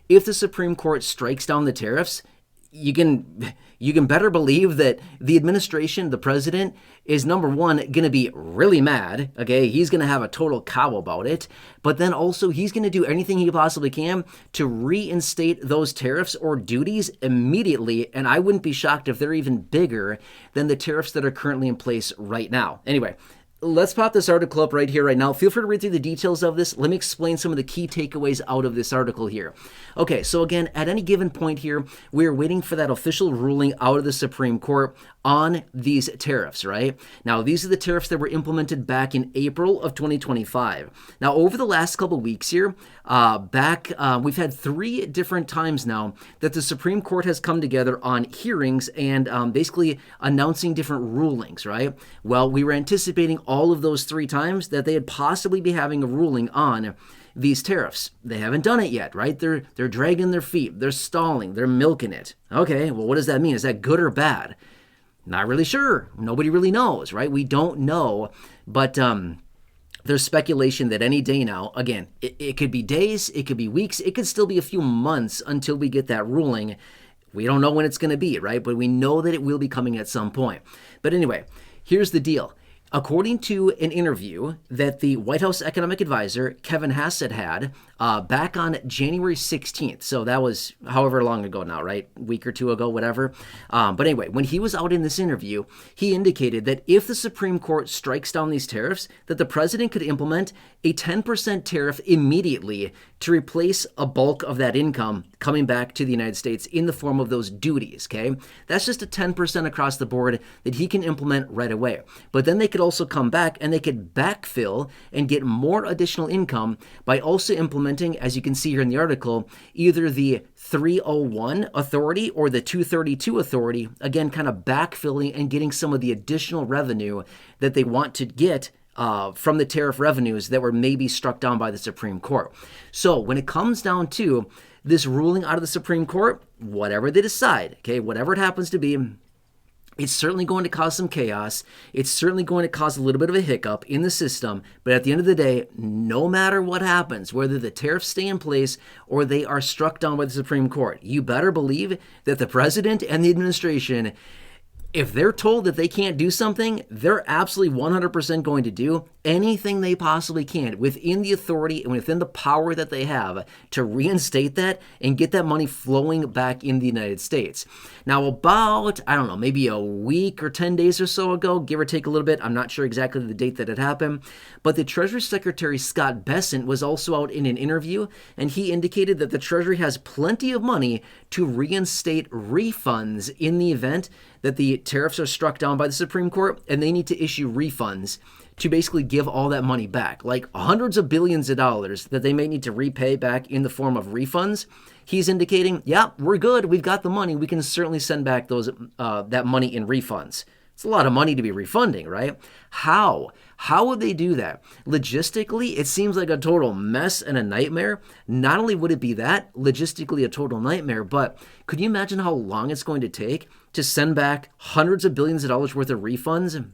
if the Supreme Court strikes down the tariffs, you can better believe that the administration, the president, is number one going to be really mad. Okay, he's going to have a total cow about it, but then also he's going to do anything he possibly can to reinstate those tariffs or duties immediately. And I wouldn't be shocked if they're even bigger than the tariffs that are currently in place right now. Anyway, let's pop this article up right here, right now. Feel free to read through the details of this. Let me explain some of the key takeaways out of this article here. Okay, so again, at any given point here, we're waiting for that official ruling out of the Supreme Court on these tariffs, right? Now, these are the tariffs that were implemented back in April of 2025. Now, over the last couple weeks here, we've had 3 different times now that the Supreme Court has come together on hearings and basically announcing different rulings, right? Well, we were anticipating all of those 3 times that they would possibly be having a ruling on these tariffs. They haven't done it yet, right? They're dragging their feet. They're stalling. They're milking it. Okay, well, what does that mean? Is that good or bad? Not really sure. Nobody really knows, right? We don't know, but there's speculation that any day now, again, it could be days, it could be weeks, it could still be a few months until we get that ruling. We don't know when it's going to be, right? But we know that it will be coming at some point. But anyway, here's the deal. According to an interview that the White House economic advisor, Kevin Hassett, had back on January 16th, so that was however long ago now, right? A week or 2 ago, whatever. But anyway, when he was out in this interview, he indicated that if the Supreme Court strikes down these tariffs, that the president could implement a 10% tariff immediately to replace a bulk of that income coming back to the United States in the form of those duties, okay? That's just a 10% across the board that he can implement right away. But then they could also come back and they could backfill and get more additional income by also implementing, as you can see here in the article, either the 301 authority or the 232 authority, again, kind of backfilling and getting some of the additional revenue that they want to get from the tariff revenues that were maybe struck down by the Supreme Court. So when it comes down to this ruling out of the Supreme Court, whatever they decide, okay, whatever it happens to be, it's certainly going to cause some chaos. It's certainly going to cause a little bit of a hiccup in the system. But at the end of the day, no matter what happens, whether the tariffs stay in place or they are struck down by the Supreme Court, you better believe that the president and the administration, if they're told that they can't do something, they're absolutely 100% going to do anything they possibly can within the authority and within the power that they have to reinstate that and get that money flowing back in the United States. Now, about, I don't know, maybe a week or 10 days or so ago, give or take a little bit, I'm not sure exactly the date that it happened, but the Treasury Secretary Scott Bessent was also out in an interview, and he indicated that the Treasury has plenty of money to reinstate refunds in the event that the tariffs are struck down by the Supreme Court, and they need to issue refunds to basically give all that money back, like hundreds of billions of dollars that they may need to repay back in the form of refunds. He's indicating, yeah, we're good. We've got the money. We can certainly send back those that money in refunds. It's a lot of money to be refunding, right? How? How would they do that? Logistically, it seems like a total mess and a nightmare. Not only would it be that, logistically a total nightmare, but could you imagine how long it's going to take to send back hundreds of billions of dollars worth of refunds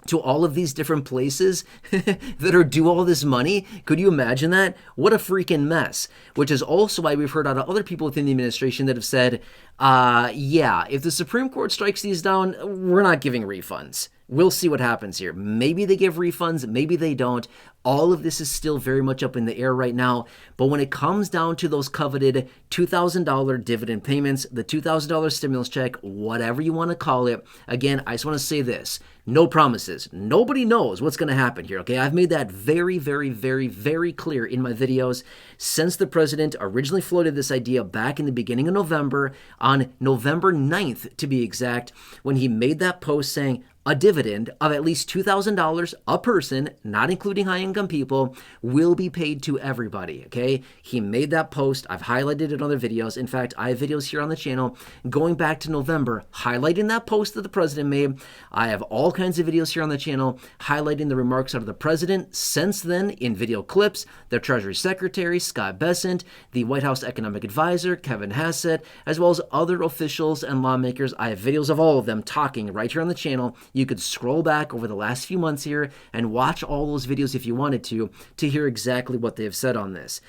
to all of these different places that are due all this money? Could you imagine that? What a freaking mess. Which is also why we've heard out of other people within the administration that have said, yeah, if the Supreme Court strikes these down, we're not giving refunds. We'll see what happens here. Maybe they give refunds, maybe they don't. All of this is still very much up in the air right now. But when it comes down to those coveted $2,000 dividend payments, the $2,000 stimulus check, whatever you want to call it, again, I just want to say this. No promises. Nobody knows what's going to happen here, okay? I've made that very, very, very, very clear in my videos since the president originally floated this idea back in the beginning of November, on November 9th to be exact, when he made that post saying, a dividend of at least $2,000 a person, not including high-income people, will be paid to everybody, okay? He made that post. I've highlighted it in other videos. In fact, I have videos here on the channel going back to November, highlighting that post that the president made. I have all kinds of videos here on the channel highlighting the remarks out of the president since then in video clips, the Treasury Secretary, Scott Bessent, the White House economic advisor, Kevin Hassett, as well as other officials and lawmakers. I have videos of all of them talking right here on the channel. You could scroll back over the last few months here and watch all those videos if you wanted to hear exactly what they have said on this.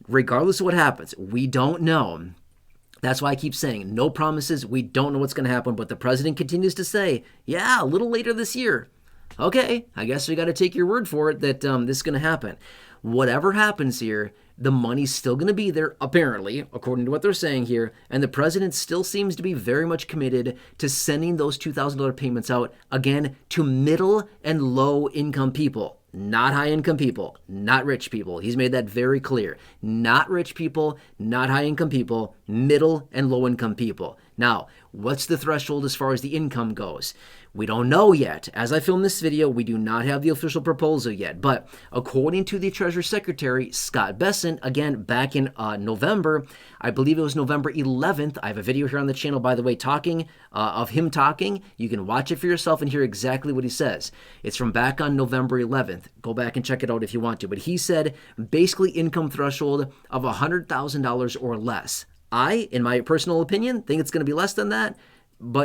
regardless of what happens, we don't know. That's why I keep saying no promises. We don't know what's going to happen, but the president continues to say, yeah, a little later this year. Okay, I guess we got to take your word for it that this is going to happen. Whatever happens here, the money's still going to be there, apparently, according to what they're saying here, and the president still seems to be very much committed to sending those $2,000 payments out, again, to middle and low income people. Not high income people, not rich people. He's made that very clear. Not rich people, not high income people, middle and low income people. Now, what's the threshold as far as the income goes? We don't know yet. As I film this video, we do not have the official proposal yet. But according to the Treasury Secretary, Scott Bessent, again, back in November, I believe it was November 11th. I have a video here on the channel, by the way, of him talking. You can watch it for yourself and hear exactly what he says. It's from back on November 11th. Go back and check it out if you want to. But he said basically income threshold of $100,000 or less. I, in my personal opinion, think it's going to be less than that. But